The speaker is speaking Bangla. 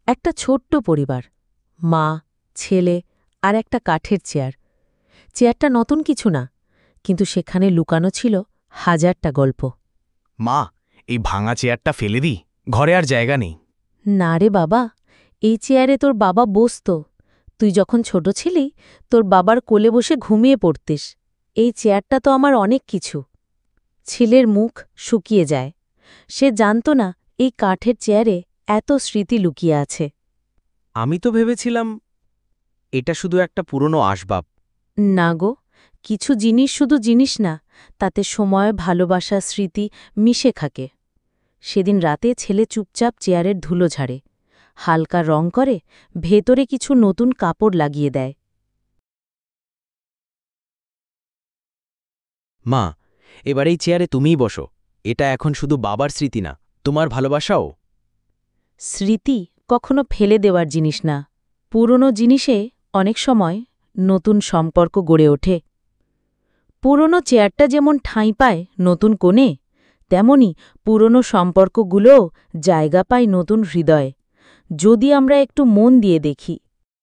একটা ছোট্ট পরিবার, মা, ছেলে আর একটা কাঠের চেয়ার। চেয়ারটা নতুন কিছু না, কিন্তু সেখানে লুকানো ছিল হাজারটা গল্প। মা, এই ভাঙা চেয়ারটা ফেলে দিই, ঘরে আর জায়গা নেই। না রে বাবা, এই চেয়ারে তোর বাবা বসত। তুই যখন ছোট ছিলি তোর বাবার কোলে বসে ঘুমিয়ে পড়তিস। এই চেয়ারটা তো আমার অনেক কিছু। ছেলের মুখ শুকিয়ে যায়। সে জানত না এই কাঠের চেয়ারে এত স্মৃতি লুকিয়ে আছে। আমি তো ভেবেছিলাম এটা শুধু একটা পুরনো আসবাব। না গো, কিছু জিনিস শুধু জিনিস না, তাতে সময়, ভালোবাসা, স্মৃতি মিশে থাকে। সেদিন রাতে ছেলে চুপচাপ চেয়ারের ধুলো ঝাড়ে, হালকা রং করে, ভেতরে কিছু নতুন কাপড় লাগিয়ে দেয়। মা, এবার এই চেয়ারে তুমিই বসো। এটা এখন শুধু বাবার স্মৃতি না, তোমার ভালোবাসাও। স্মৃতি কখনো ফেলে দেওয়ার জিনিস না। পুরনো জিনিসে অনেক সময় নতুন সম্পর্ক গড়ে ওঠে। পুরনো চেয়ারটা যেমন ঠাঁই পায় নতুন কোণে, তেমনি পুরনো সম্পর্কগুলোও জায়গা পায় নতুন হৃদয়ে, যদি আমরা একটু মন দিয়ে দেখি।